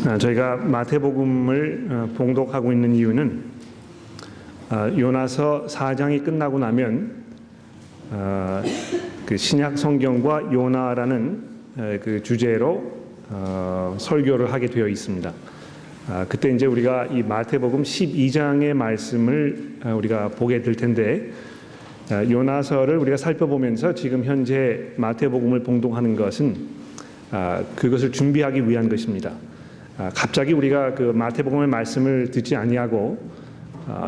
저희가 마태복음을 봉독하고 있는 이유는 요나서 4장이 끝나고 나면 그 신약 성경과 요나라는 그 주제로 설교를 하게 되어 있습니다. 그때 이제 우리가 이 마태복음 12장의 말씀을 우리가 보게 될 텐데, 요나서를 우리가 살펴보면서 지금 현재 마태복음을 봉독하는 것은 그것을 준비하기 위한 것입니다. 갑자기 우리가 그 마태복음의 말씀을 듣지 아니하고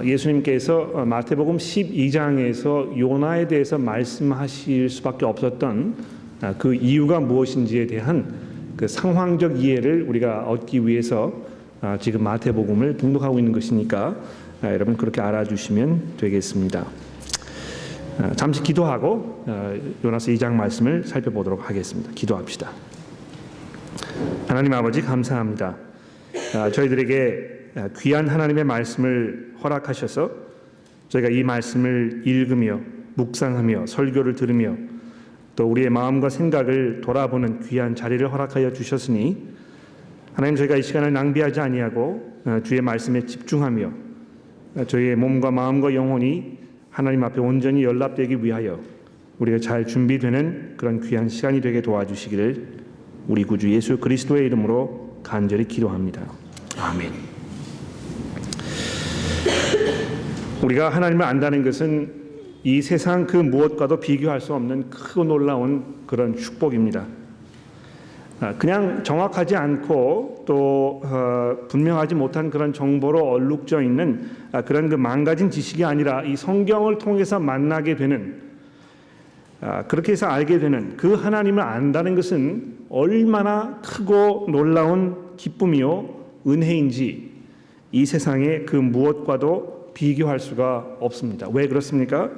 예수님께서 마태복음 12장에서 요나에 대해서 말씀하실 수밖에 없었던 그 이유가 무엇인지에 대한 그 상황적 이해를 우리가 얻기 위해서 지금 마태복음을 봉독하고 있는 것이니까 여러분 그렇게 알아주시면 되겠습니다. 잠시 기도하고 요나서 2장 말씀을 살펴보도록 하겠습니다. 기도합시다. 하나님 아버지 감사합니다. 저희들에게 귀한 하나님의 말씀을 허락하셔서 저희가 이 말씀을 읽으며 묵상하며 설교를 들으며 또 우리의 마음과 생각을 돌아보는 귀한 자리를 허락하여 주셨으니 하나님, 저희가 이 시간을 낭비하지 아니하고 주의 말씀에 집중하며 저희의 몸과 마음과 영혼이 하나님 앞에 온전히 연락되기 위하여 우리가 잘 준비되는 그런 귀한 시간이 되게 도와주시기를 우리 구주 예수 그리스도의 이름으로 간절히 기도합니다. 아멘. 우리가 하나님을 안다는 것은 이 세상 그 무엇과도 비교할 수 없는 크고 놀라운 그런 축복입니다. 그냥 정확하지 않고 또 분명하지 못한 그런 정보로 얼룩져 있는 그런 그 망가진 지식이 아니라 이 성경을 통해서 만나게 되는, 그렇게 해서 알게 되는 그 하나님을 안다는 것은 얼마나 크고 놀라운 기쁨이요 은혜인지 이 세상의 그 무엇과도 비교할 수가 없습니다. 왜 그렇습니까?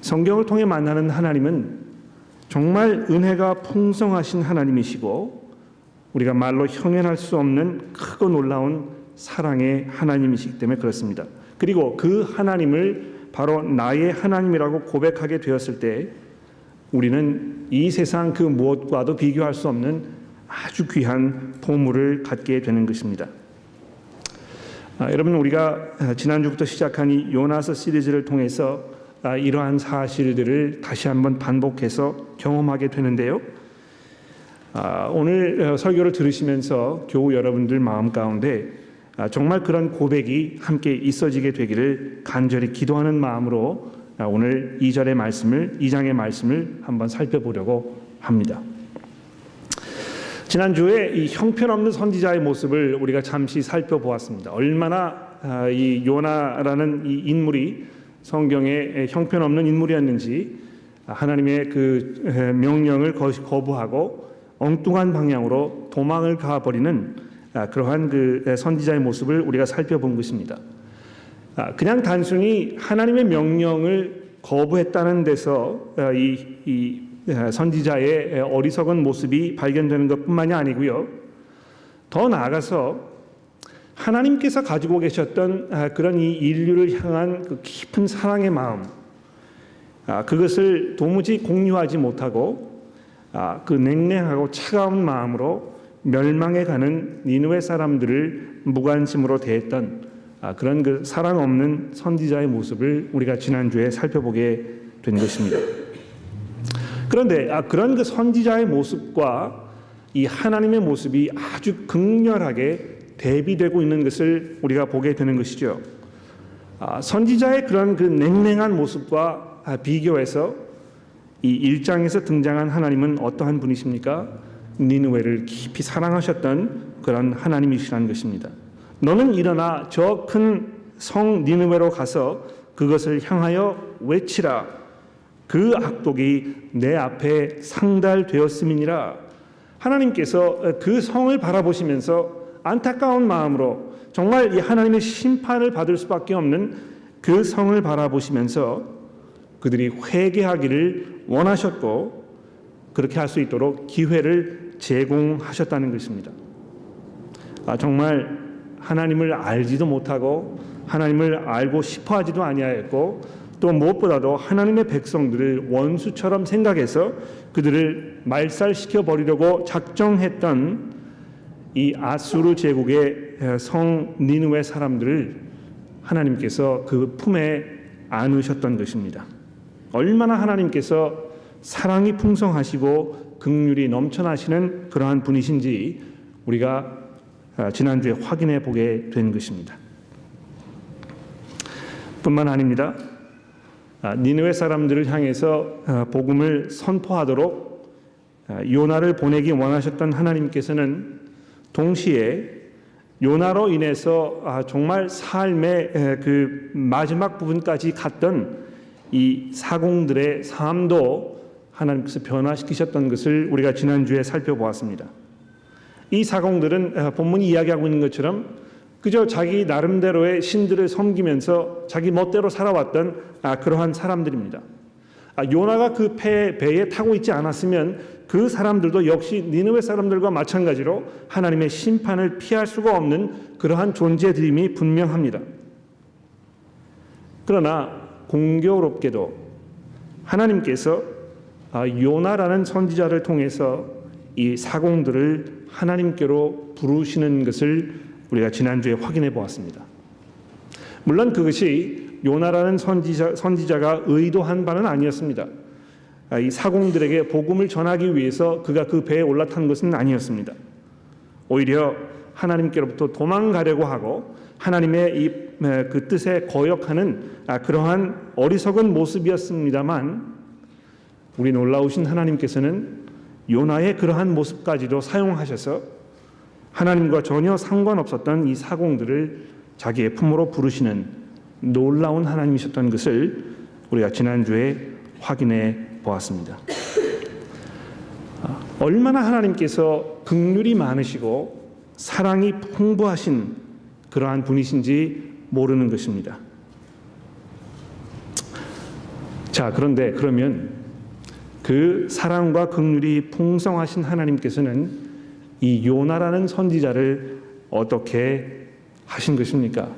성경을 통해 만나는 하나님은 정말 은혜가 풍성하신 하나님이시고 우리가 말로 형언할 수 없는 크고 놀라운 사랑의 하나님이시기 때문에 그렇습니다. 그리고 그 하나님을 바로 나의 하나님이라고 고백하게 되었을 때 우리는 이 세상 그 무엇과도 비교할 수 없는 아주 귀한 보물을 갖게 되는 것입니다. 여러분, 우리가 지난주부터 시작한 이 요나서 시리즈를 통해서 이러한 사실들을 다시 한번 반복해서 경험하게 되는데요. 오늘 설교를 들으시면서 교우 여러분들 마음 가운데 정말 그런 고백이 함께 있어지게 되기를 간절히 기도하는 마음으로 오늘 2장의 말씀을 한번 살펴보려고 합니다. 지난주에 이 형편없는 선지자의 모습을 우리가 잠시 살펴보았습니다. 얼마나 이 요나라는 이 인물이 성경에 형편없는 인물이었는지, 하나님의 그 명령을 거부하고 엉뚱한 방향으로 도망을 가버리는 그러한 그 선지자의 모습을 우리가 살펴본 것입니다. 그냥 단순히 하나님의 명령을 거부했다는 데서 이 선지자의 어리석은 모습이 발견되는 것뿐만이 아니고요. 더 나아가서 하나님께서 가지고 계셨던 그런 이 인류를 향한 그 깊은 사랑의 마음, 그것을 도무지 공유하지 못하고 그 냉랭하고 차가운 마음으로 멸망해 가는 니느웨 사람들을 무관심으로 대했던 그런 그 사랑 없는 선지자의 모습을 우리가 지난주에 살펴보게 된 것입니다. 그런데 그런 그 선지자의 모습과 이 하나님의 모습이 아주 극렬하게 대비되고 있는 것을 우리가 보게 되는 것이죠. 선지자의 그런 그 냉랭한 모습과 비교해서 이 1장에서 등장한 하나님은 어떠한 분이십니까? 니느웨를 깊이 사랑하셨던 그런 하나님이시라는 것입니다. 너는 일어나 저 큰 성 니느웨로 가서 그것을 향하여 외치라. 그 악독이 내 앞에 상달되었음이니라. 하나님께서 그 성을 바라보시면서 안타까운 마음으로 정말 이 하나님의 심판을 받을 수밖에 없는 그 성을 바라보시면서 그들이 회개하기를 원하셨고 그렇게 할 수 있도록 기회를 제공하셨다는 것입니다. 정말 하나님을 알지도 못하고 하나님을 알고 싶어하지도 아니하였고 또 무엇보다도 하나님의 백성들을 원수처럼 생각해서 그들을 말살시켜 버리려고 작정했던 이 아수르 제국의 성 니느웨 사람들을 하나님께서 그 품에 안으셨던 것입니다. 얼마나 하나님께서 사랑이 풍성하시고 긍휼이 넘쳐나시는 그러한 분이신지 우리가 지난주에 확인해 보게 된 것입니다. 뿐만 아닙니다. 니느웨 사람들을 향해서 복음을 선포하도록 요나를 보내기 원하셨던 하나님께서는 동시에 요나로 인해서 정말 삶의 그 마지막 부분까지 갔던 이 사공들의 삶도 하나님께서 변화시키셨던 것을 우리가 지난주에 살펴보았습니다. 이 사공들은 본문이 이야기하고 있는 것처럼 그저 자기 나름대로의 신들을 섬기면서 자기 멋대로 살아왔던 그러한 사람들입니다. 요나가 그 배에 타고 있지 않았으면 그 사람들도 역시 니느웨 사람들과 마찬가지로 하나님의 심판을 피할 수가 없는 그러한 존재들임이 분명합니다. 그러나 공교롭게도 하나님께서 요나라는 선지자를 통해서 이 사공들을 하나님께로 부르시는 것을 우리가 지난주에 확인해 보았습니다. 물론 그것이 요나라는 선지자가 의도한 바는 아니었습니다. 이 사공들에게 복음을 전하기 위해서 그가 그 배에 올라탄 것은 아니었습니다. 오히려 하나님께로부터 도망가려고 하고 하나님의 그 뜻에 거역하는 그러한 어리석은 모습이었습니다만 우리 놀라우신 하나님께서는 요나의 그러한 모습까지도 사용하셔서 하나님과 전혀 상관없었던 이 사공들을 자기의 품으로 부르시는 놀라운 하나님이셨던 것을 우리가 지난주에 확인해 보았습니다. 얼마나 하나님께서 긍휼이 많으시고 사랑이 풍부하신 그러한 분이신지 모르는 것입니다. 자, 그러면 그 사랑과 긍휼이 풍성하신 하나님께서는 이 요나라는 선지자를 어떻게 하신 것입니까?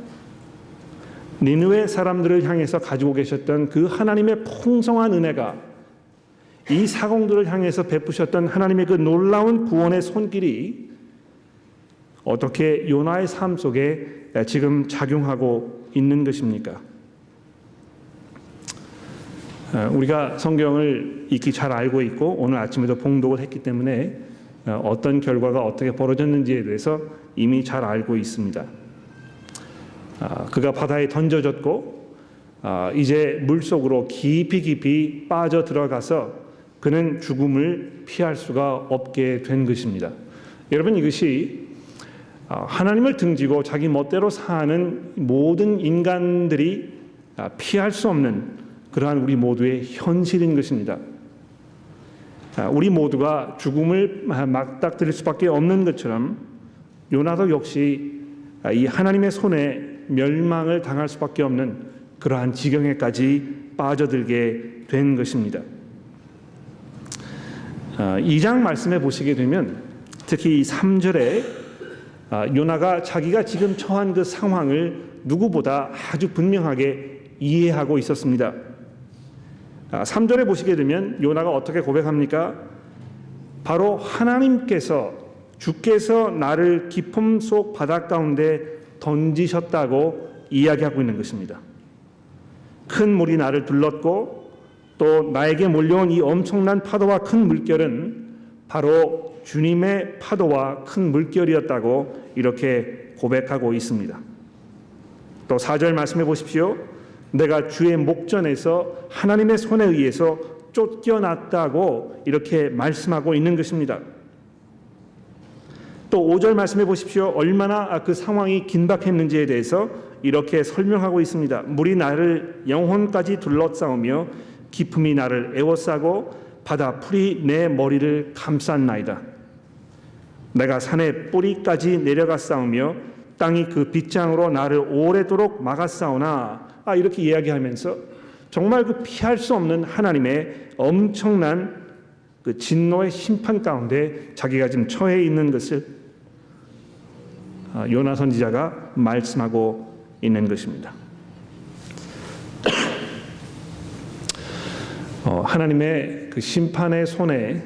니느웨 사람들을 향해서 가지고 계셨던 그 하나님의 풍성한 은혜가 이 사공들을 향해서 베푸셨던 하나님의 그 놀라운 구원의 손길이 어떻게 요나의 삶 속에 지금 작용하고 있는 것입니까? 우리가 성경을 익히 잘 알고 있고 오늘 아침에도 봉독을 했기 때문에 어떤 결과가 어떻게 벌어졌는지에 대해서 이미 잘 알고 있습니다. 그가 바다에 던져졌고 이제 물속으로 깊이 빠져 들어가서 그는 죽음을 피할 수가 없게 된 것입니다. 여러분, 이것이 하나님을 등지고 자기 멋대로 사는 모든 인간들이 피할 수 없는 그러한 우리 모두의 현실인 것입니다. 우리 모두가 죽음을 맞닥뜨릴 수밖에 없는 것처럼 요나도 역시 이 하나님의 손에 멸망을 당할 수밖에 없는 그러한 지경에까지 빠져들게 된 것입니다. 2장 말씀에 보시게 되면 특히 3절에 요나가 자기가 지금 처한 그 상황을 누구보다 아주 분명하게 이해하고 있었습니다. 3절에 보시게 되면 요나가 어떻게 고백합니까? 바로 하나님께서 주께서 나를 깊음 속 바다 가운데 던지셨다고 이야기하고 있는 것입니다. 큰 물이 나를 둘렀고 또 나에게 몰려온 이 엄청난 파도와 큰 물결은 바로 주님의 파도와 큰 물결이었다고 이렇게 고백하고 있습니다. 또 4절 말씀해 보십시오. 내가 주의 목전에서 하나님의 손에 의해서 쫓겨났다고 이렇게 말씀하고 있는 것입니다. 또 5절 말씀해 보십시오. 얼마나 그 상황이 긴박했는지에 대해서 이렇게 설명하고 있습니다. 물이 나를 영혼까지 둘러싸우며 깊음이 나를 에워싸고 바다 풀이 내 머리를 감쌌나이다. 내가 산의 뿌리까지 내려갔사오며 땅이 그 빗장으로 나를 오래도록 막았사오나 이렇게 이야기하면서 정말 그 피할 수 없는 하나님의 엄청난 그 진노의 심판 가운데 자기가 지금 처해 있는 것을 요나 선지자가 말씀하고 있는 것입니다. 하나님의 그 심판의 손에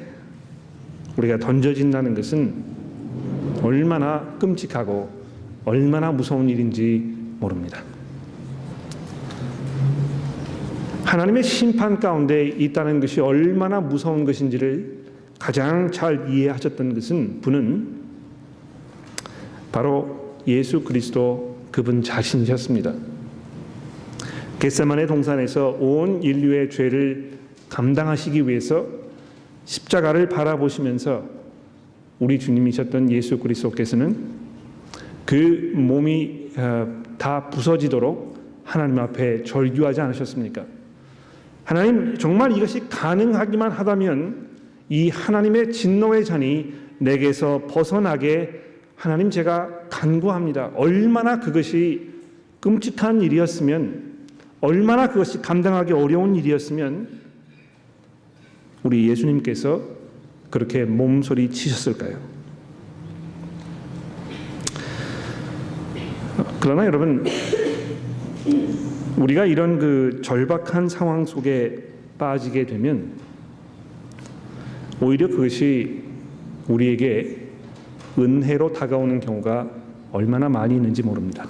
우리가 던져진다는 것은 얼마나 끔찍하고 얼마나 무서운 일인지 모릅니다. 하나님의 심판 가운데 있다는 것이 얼마나 무서운 것인지를 가장 잘 이해하셨던 분은 바로 예수 그리스도 그분 자신이셨습니다. 겟세마네 동산에서 온 인류의 죄를 감당하시기 위해서 십자가를 바라보시면서 우리 주님이셨던 예수 그리스도께서는 그 몸이 다 부서지도록 하나님 앞에 절규하지 않으셨습니까? 하나님, 정말 이것이 가능하기만 하다면 이 하나님의 진노의 잔이 내게서 벗어나게 하나님 제가 간구합니다. 얼마나 그것이 끔찍한 일이었으면, 얼마나 그것이 감당하기 어려운 일이었으면 우리 예수님께서 그렇게 몸소리 치셨을까요? 그러나 여러분, 우리가 이런 그 절박한 상황 속에 빠지게 되면 오히려 그것이 우리에게 은혜로 다가오는 경우가 얼마나 많이 있는지 모릅니다.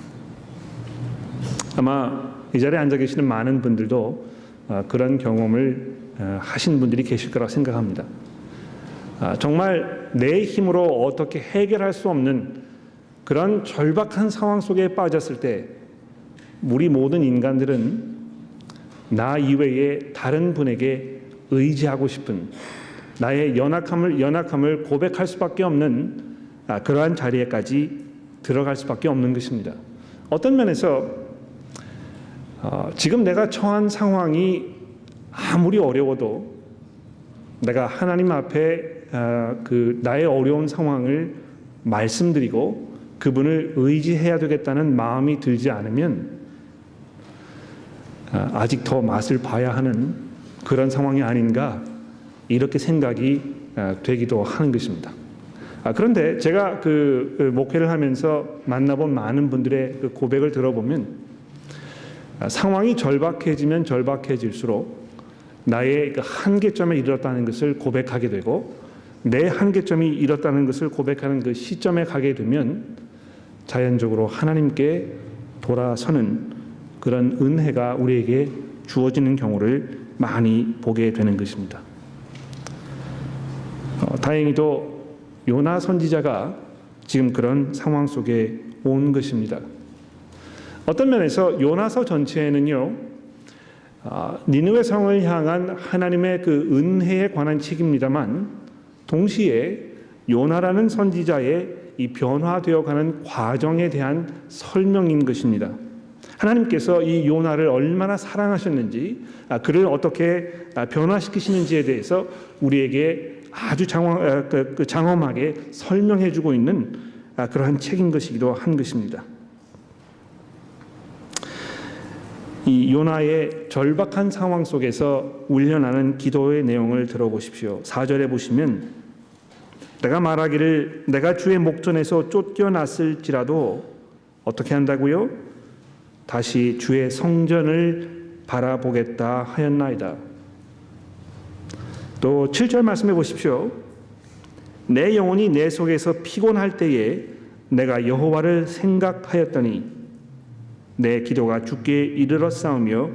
아마 이 자리에 앉아 계시는 많은 분들도 그런 경험을 하신 분들이 계실 거라고 생각합니다. 정말 내 힘으로 어떻게 해결할 수 없는 그런 절박한 상황 속에 빠졌을 때 우리 모든 인간들은 나 이외에 다른 분에게 의지하고 싶은, 나의 연약함을 고백할 수밖에 없는 그러한 자리에까지 들어갈 수밖에 없는 것입니다. 어떤 면에서 지금 내가 처한 상황이 아무리 어려워도 내가 하나님 앞에 그 나의 어려운 상황을 말씀드리고 그분을 의지해야 되겠다는 마음이 들지 않으면 아직 더 맛을 봐야 하는 그런 상황이 아닌가, 이렇게 생각이 되기도 하는 것입니다. 그런데 제가 그 목회를 하면서 만나본 많은 분들의 그 고백을 들어보면 상황이 절박해지면 절박해질수록 나의 그 한계점에 이르렀다는 것을 고백하게 되고, 내 한계점이 이뤘다는 것을 고백하는 그 시점에 가게 되면 자연적으로 하나님께 돌아서는 그런 은혜가 우리에게 주어지는 경우를 많이 보게 되는 것입니다. 다행히도 요나 선지자가 지금 그런 상황 속에 온 것입니다. 어떤 면에서 요나서 전체에는요, 니느웨 성을 향한 하나님의 그 은혜에 관한 책입니다만 동시에 요나라는 선지자의 이 변화되어가는 과정에 대한 설명인 것입니다. 하나님께서 이 요나를 얼마나 사랑하셨는지, 그를 어떻게 변화시키시는지에 대해서 우리에게 아주 장엄하게 설명해주고 있는 그러한 책인 것이기도 한 것입니다. 이 요나의 절박한 상황 속에서 울려나는 기도의 내용을 들어보십시오. 4절에 보시면 내가 말하기를 내가 주의 목전에서 쫓겨났을지라도 어떻게 한다고요? 다시 주의 성전을 바라보겠다 하였나이다. 또 7절 말씀해 보십시오. 내 영혼이 내 속에서 피곤할 때에 내가 여호와를 생각하였더니 내 기도가 주께 이르렀사오며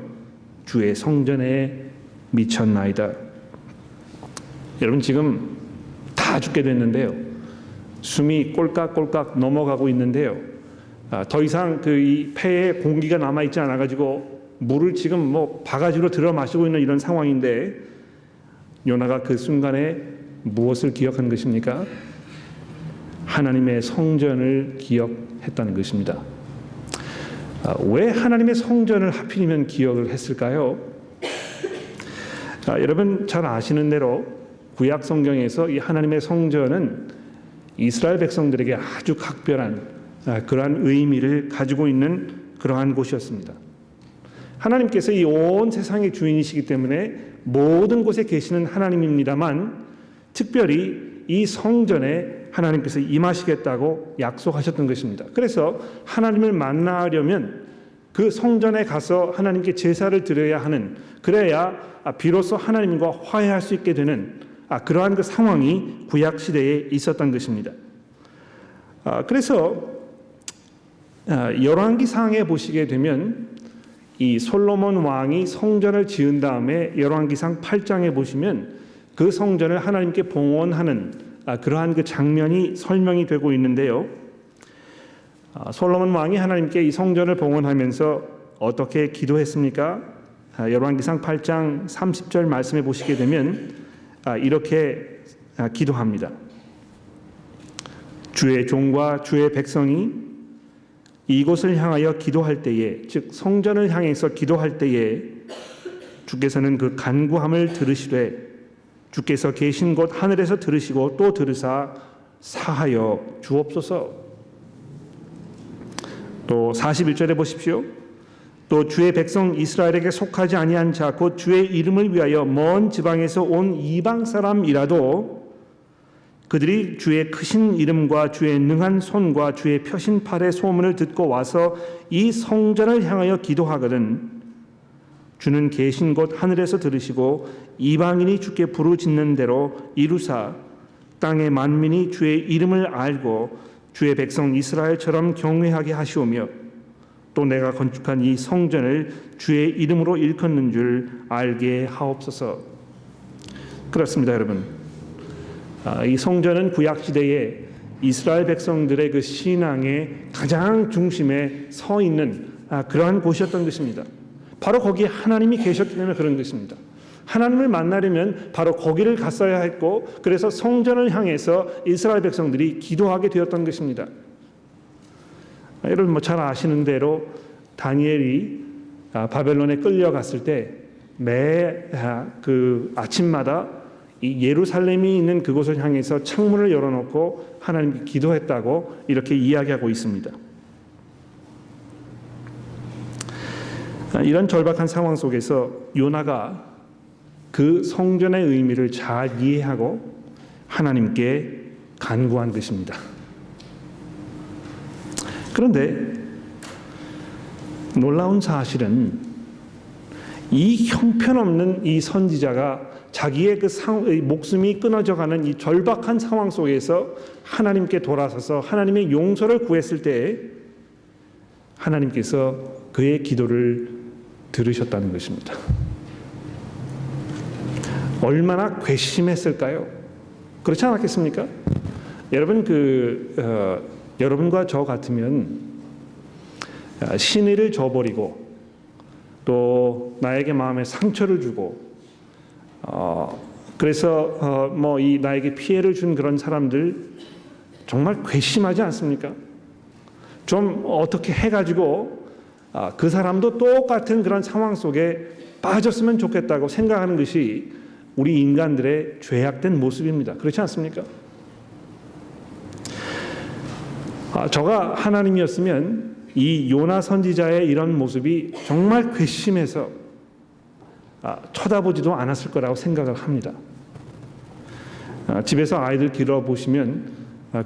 주의 성전에 미쳤나이다. 여러분, 지금 다 죽게 됐는데요, 숨이 꼴깍꼴깍 넘어가고 있는데요, 더 이상 그 이 폐에 공기가 남아 있지 않아 가지고 물을 지금 뭐 바가지로 들어 마시고 있는 이런 상황인데 요나가 그 순간에 무엇을 기억한 것입니까? 하나님의 성전을 기억했다는 것입니다. 왜 하나님의 성전을 하필이면 기억을 했을까요? 여러분 잘 아시는 대로 구약 성경에서 이 하나님의 성전은 이스라엘 백성들에게 아주 각별한 그러한 의미를 가지고 있는 그러한 곳이었습니다. 하나님께서 이 온 세상의 주인이시기 때문에 모든 곳에 계시는 하나님입니다만 특별히 이 성전에 하나님께서 임하시겠다고 약속하셨던 것입니다. 그래서 하나님을 만나려면 그 성전에 가서 하나님께 제사를 드려야 하는, 그래야 비로소 하나님과 화해할 수 있게 되는 그러한 그 상황이 구약 시대에 있었던 것입니다. 그래서 열왕기상에 보시게 되면 이 솔로몬 왕이 성전을 지은 다음에 열왕기상 8장에 보시면 그 성전을 하나님께 봉헌하는 그러한 그 장면이 설명이 되고 있는데요. 솔로몬 왕이 하나님께 이 성전을 봉헌하면서 어떻게 기도했습니까? 열왕기상 8장 30절 말씀해 보시게 되면 이렇게 기도합니다. 주의 종과 주의 백성이 이곳을 향하여 기도할 때에, 즉 성전을 향해서 기도할 때에 주께서는 그 간구함을 들으시되 주께서 계신 곳 하늘에서 들으시고 또 들으사 사하여 주옵소서. 또 41절에 보십시오. 또 주의 백성 이스라엘에게 속하지 아니한 자 곧 주의 이름을 위하여 먼 지방에서 온 이방 사람이라도 그들이 주의 크신 이름과 주의 능한 손과 주의 펴신 팔의 소문을 듣고 와서 이 성전을 향하여 기도하거든 주는 계신 곳 하늘에서 들으시고 이방인이 주께 부르짖는 대로 이루사 땅의 만민이 주의 이름을 알고 주의 백성 이스라엘처럼 경외하게 하시오며 또 내가 건축한 이 성전을 주의 이름으로 일컫는 줄 알게 하옵소서. 그렇습니다, 여러분. 이 성전은 구약시대에 이스라엘 백성들의 그 신앙의 가장 중심에 서 있는 그러한 곳이었던 것입니다. 바로 거기에 하나님이 계셨기 때문에 그런 것입니다. 하나님을 만나려면 바로 거기를 갔어야 했고 그래서 성전을 향해서 이스라엘 백성들이 기도하게 되었던 것입니다. 여러분 잘 아시는 대로 다니엘이 바벨론에 끌려갔을 때 매 그 아침마다 이 예루살렘이 있는 그곳을 향해서 창문을 열어놓고 하나님께 기도했다고 이렇게 이야기하고 있습니다. 이런 절박한 상황 속에서 요나가 그 성전의 의미를 잘 이해하고 하나님께 간구한 것입니다. 그런데 놀라운 사실은 이 형편없는 이 선지자가 자기의 그 목숨이 끊어져가는 이 절박한 상황 속에서 하나님께 돌아서서 하나님의 용서를 구했을 때 하나님께서 그의 기도를 들으셨다는 것입니다. 얼마나 괘씸했을까요? 그렇지 않았겠습니까? 여러분 여러분과 저 같으면 신의를 저버리고 또 나에게 마음에 상처를 주고 그래서 이 나에게 피해를 준 그런 사람들 정말 괘씸하지 않습니까? 좀 어떻게 해가지고 그 사람도 똑같은 그런 상황 속에 빠졌으면 좋겠다고 생각하는 것이 우리 인간들의 죄악된 모습입니다. 그렇지 않습니까? 저가 하나님이었으면 이 요나 선지자의 이런 모습이 정말 괘씸해서 쳐다보지도 않았을 거라고 생각을 합니다. 집에서 아이들 길러보시면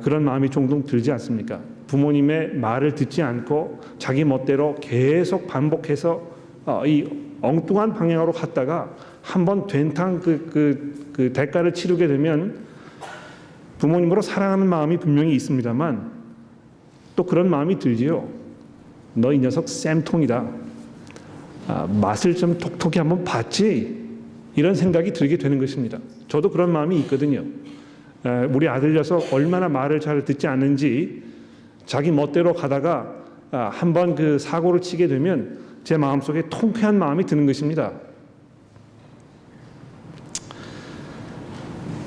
그런 마음이 종종 들지 않습니까? 부모님의 말을 듣지 않고 자기 멋대로 계속 반복해서 이 엉뚱한 방향으로 갔다가 한번 된탕 그 대가를 치르게 되면 부모님으로 사랑하는 마음이 분명히 있습니다만 또 그런 마음이 들지요. 너 이 녀석 쌤통이다. 맛을 좀 톡톡히 한번 봤지? 이런 생각이 들게 되는 것입니다. 저도 그런 마음이 있거든요. 우리 아들 녀석 얼마나 말을 잘 듣지 않는지 자기 멋대로 가다가 한번 그 사고를 치게 되면 제 마음속에 통쾌한 마음이 드는 것입니다.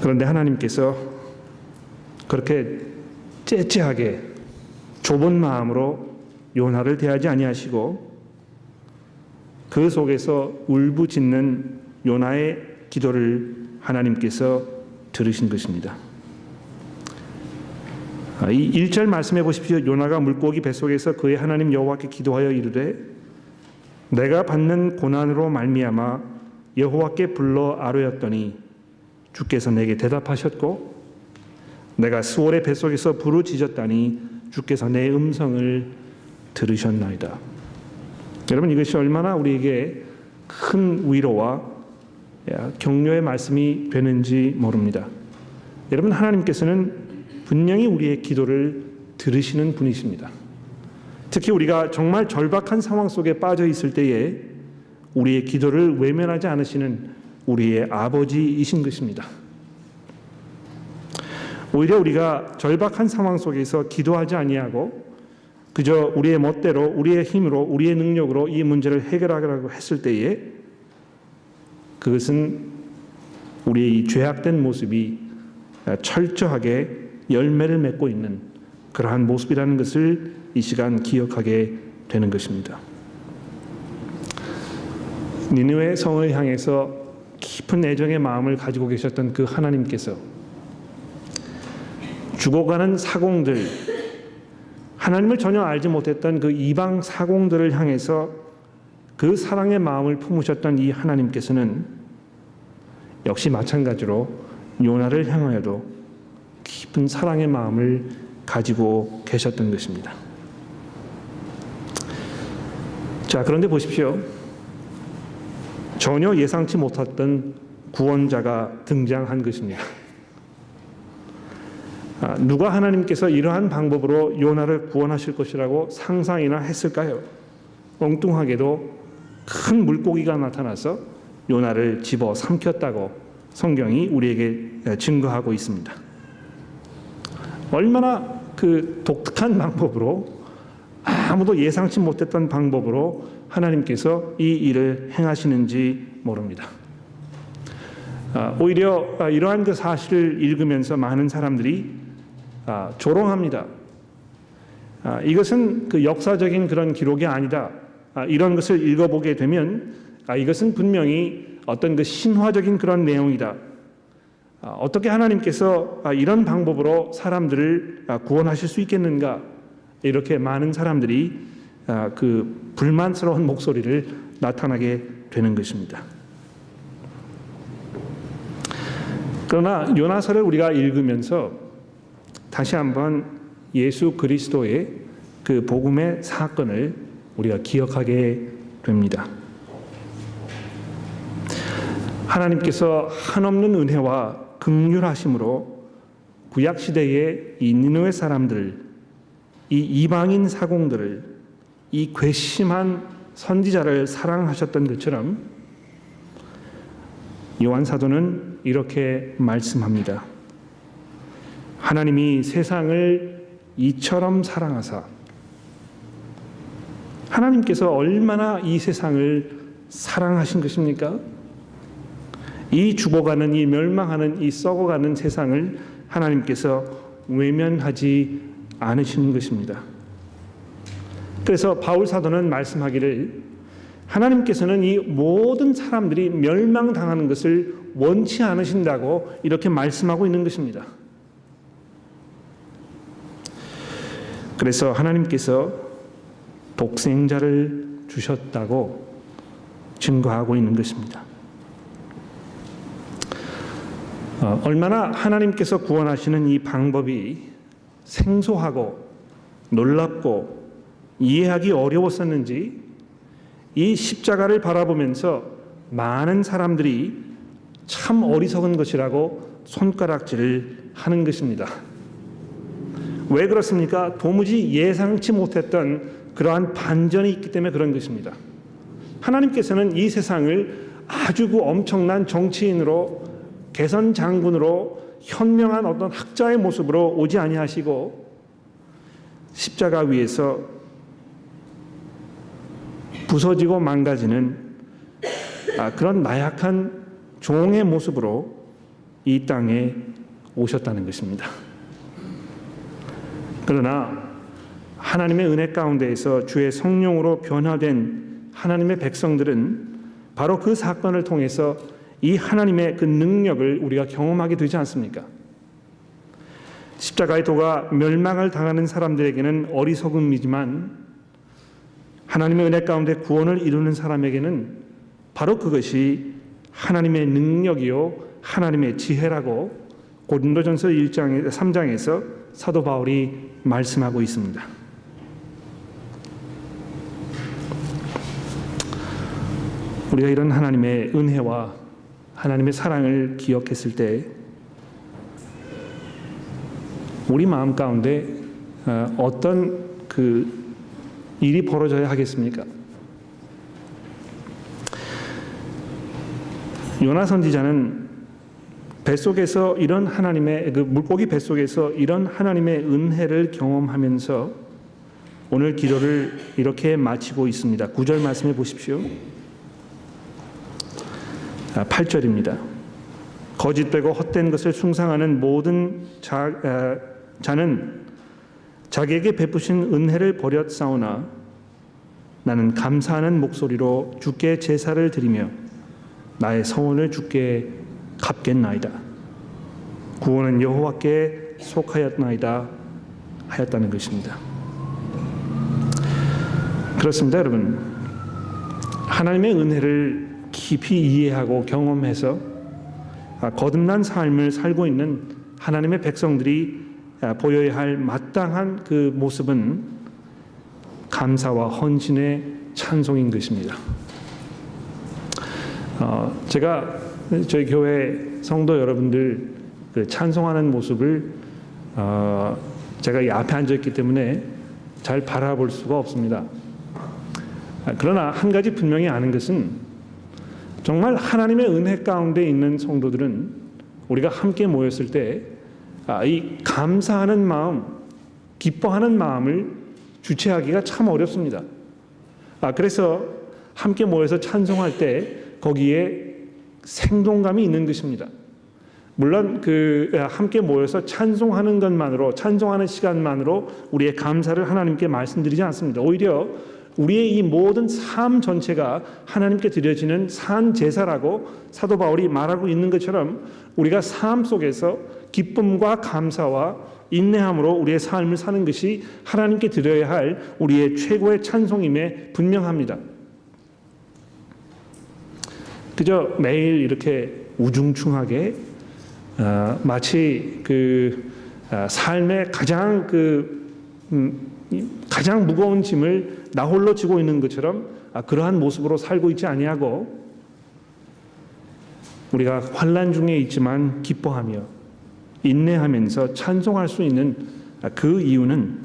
그런데 하나님께서 그렇게 째째하게 좁은 마음으로 요나를 대하지 아니하시고 그 속에서 울부짖는 요나의 기도를 하나님께서 들으신 것입니다. 이 1절 말씀해 보십시오. 요나가 물고기 뱃속에서 그의 하나님 여호와께 기도하여 이르되 내가 받는 고난으로 말미암아 여호와께 불러 아뢰었더니 주께서 내게 대답하셨고 내가 스올의 뱃속에서 부르짖었다니 주께서 내 음성을 들으셨나이다. 여러분 이것이 얼마나 우리에게 큰 위로와 격려의 말씀이 되는지 모릅니다. 여러분 하나님께서는 분명히 우리의 기도를 들으시는 분이십니다. 특히 우리가 정말 절박한 상황 속에 빠져 있을 때에 우리의 기도를 외면하지 않으시는 우리의 아버지이신 것입니다. 오히려 우리가 절박한 상황 속에서 기도하지 아니하고 그저 우리의 멋대로, 우리의 힘으로, 우리의 능력으로 이 문제를 해결하려고 했을 때에 그것은 우리의 이 죄악된 모습이 철저하게 열매를 맺고 있는 그러한 모습이라는 것을 이 시간 기억하게 되는 것입니다. 니느웨 성을 향해서 깊은 애정의 마음을 가지고 계셨던 그 하나님께서 죽어가는 사공들, 하나님을 전혀 알지 못했던 그 이방 사공들을 향해서 그 사랑의 마음을 품으셨던 이 하나님께서는 역시 마찬가지로 요나를 향하여도 깊은 사랑의 마음을 가지고 계셨던 것입니다. 자, 그런데 보십시오. 전혀 예상치 못했던 구원자가 등장한 것입니다. 누가 하나님께서 이러한 방법으로 요나를 구원하실 것이라고 상상이나 했을까요? 엉뚱하게도 큰 물고기가 나타나서 요나를 집어 삼켰다고 성경이 우리에게 증거하고 있습니다. 얼마나 그 독특한 방법으로, 아무도 예상치 못했던 방법으로 하나님께서 이 일을 행하시는지 모릅니다. 오히려 이러한 그 사실을 읽으면서 많은 사람들이 조롱합니다. 이것은 그 역사적인 그런 기록이 아니다. 이런 것을 읽어보게 되면 이것은 분명히 어떤 그 신화적인 그런 내용이다. 어떻게 하나님께서 이런 방법으로 사람들을 구원하실 수 있겠는가? 이렇게 많은 사람들이 그 불만스러운 목소리를 나타나게 되는 것입니다. 그러나 요나서를 우리가 읽으면서 다시 한번 예수 그리스도의 그 복음의 사건을 우리가 기억하게 됩니다. 하나님께서 한없는 은혜와 긍휼하심으로 구약 시대의 이 니느웨 사람들, 이 이방인 사공들을, 이 괘씸한 선지자를 사랑하셨던 것처럼 요한 사도는 이렇게 말씀합니다. 하나님이 세상을 이처럼 사랑하사, 하나님께서 얼마나 이 세상을 사랑하신 것입니까? 이 죽어가는, 이 멸망하는, 이 썩어가는 세상을 하나님께서 외면하지 않으시는 것입니다. 그래서 바울 사도는 말씀하기를 하나님께서는 이 모든 사람들이 멸망당하는 것을 원치 않으신다고 이렇게 말씀하고 있는 것입니다. 그래서 하나님께서 독생자를 주셨다고 증거하고 있는 것입니다. 얼마나 하나님께서 구원하시는 이 방법이 생소하고 놀랍고 이해하기 어려웠었는지 이 십자가를 바라보면서 많은 사람들이 참 어리석은 것이라고 손가락질을 하는 것입니다. 왜 그렇습니까? 도무지 예상치 못했던 그러한 반전이 있기 때문에 그런 것입니다. 하나님께서는 이 세상을 아주 그 엄청난 정치인으로, 개선 장군으로, 현명한 어떤 학자의 모습으로 오지 아니하시고 십자가 위에서 부서지고 망가지는 그런 나약한 종의 모습으로 이 땅에 오셨다는 것입니다. 그러나 하나님의 은혜 가운데에서 주의 성령으로 변화된 하나님의 백성들은 바로 그 사건을 통해서 이 하나님의 그 능력을 우리가 경험하게 되지 않습니까? 십자가의 도가 멸망을 당하는 사람들에게는 어리석음이지만 하나님의 은혜 가운데 구원을 이루는 사람에게는 바로 그것이 하나님의 능력이요 하나님의 지혜라고 고린도전서 3장에서 사도 바울이 말씀하고 있습니다. 우리가 이런 하나님의 은혜와 하나님의 사랑을 기억했을 때 우리 마음 가운데 어떤 그 일이 벌어져야 하겠습니까? 요나 선지자는 뱃속에서 이런 하나님의 그 물고기 뱃속에서 이런 하나님의 은혜를 경험하면서 오늘 기도를 이렇게 마치고 있습니다. 9절 말씀해 보십시오. 8절입니다. 거짓되고 헛된 것을 숭상하는 모든 자는 자기에게 베푸신 은혜를 버렸사오나 나는 감사하는 목소리로 주께 제사를 드리며 나의 서원을 주께 갚겠나이다. 구원은 여호와께 속하였나이다 하였다는 것입니다. 그렇습니다, 여러분. 하나님의 은혜를 깊이 이해하고 경험해서 거듭난 삶을 살고 있는 하나님의 백성들이 보여야 할 마땅한 그 모습은 감사와 헌신의 찬송인 것입니다. 제가 저희 교회 성도 여러분들 그 찬송하는 모습을 제가 이 앞에 앉아 있기 때문에 잘 바라볼 수가 없습니다. 그러나 한 가지 분명히 아는 것은 정말 하나님의 은혜 가운데 있는 성도들은 우리가 함께 모였을 때 이 감사하는 마음, 기뻐하는 마음을 주체하기가 참 어렵습니다. 그래서 함께 모여서 찬송할 때 거기에 생동감이 있는 것입니다. 물론 그 함께 모여서 찬송하는 것만으로, 찬송하는 시간만으로 우리의 감사를 하나님께 말씀드리지 않습니다. 오히려 우리의 이 모든 삶 전체가 하나님께 드려지는 산 제사라고 사도 바울이 말하고 있는 것처럼 우리가 삶 속에서 기쁨과 감사와 인내함으로 우리의 삶을 사는 것이 하나님께 드려야 할 우리의 최고의 찬송임에 분명합니다. 그저 매일 이렇게 우중충하게 마치 그 삶의 가장 가장 무거운 짐을 나 홀로 지고 있는 것처럼 그러한 모습으로 살고 있지 아니하고 우리가 환난 중에 있지만 기뻐하며 인내하면서 찬송할 수 있는 그 이유는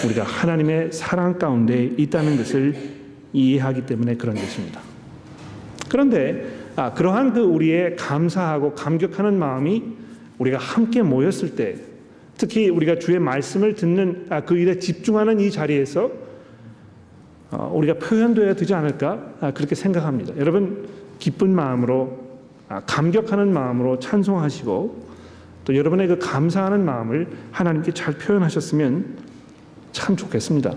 우리가 하나님의 사랑 가운데 있다는 것을 이해하기 때문에 그런 것입니다. 그런데 그러한 그 우리의 감사하고 감격하는 마음이 우리가 함께 모였을 때, 특히 우리가 주의 말씀을 듣는 그 일에 집중하는 이 자리에서 우리가 표현되어야 되지 않을까 그렇게 생각합니다. 여러분 기쁜 마음으로 감격하는 마음으로 찬송하시고 또 여러분의 그 감사하는 마음을 하나님께 잘 표현하셨으면 참 좋겠습니다.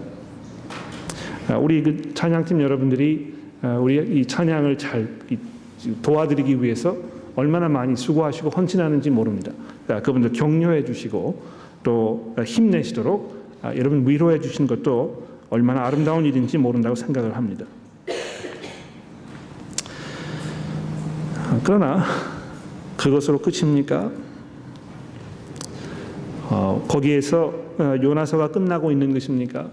우리 그 찬양팀 여러분들이 우리 이 찬양을 잘 도와드리기 위해서 얼마나 많이 수고하시고 헌신하는지 모릅니다. 그분들 격려해 주시고 또 힘내시도록 여러분 위로해 주신 것도 얼마나 아름다운 일인지 모른다고 생각을 합니다. 그러나 그것으로 끝입니까? 거기에서 요나서가 끝나고 있는 것입니까?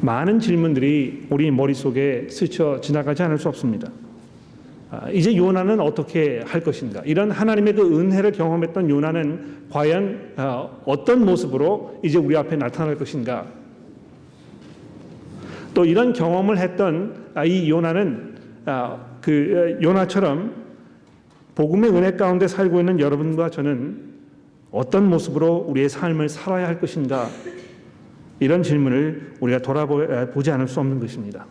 많은 질문들이 우리 머릿속에 스쳐 지나가지 않을 수 없습니다. 이제 요나는 어떻게 할 것인가? 이런 하나님의 그 은혜를 경험했던 요나는 과연 어떤 모습으로 이제 우리 앞에 나타날 것인가? 또 이런 경험을 했던 이 요나는 그 요나처럼 복음의 은혜 가운데 살고 있는 여러분과 저는 어떤 모습으로 우리의 삶을 살아야 할 것인가? 이런 질문을 우리가 돌아보지 않을 수 없는 것입니다.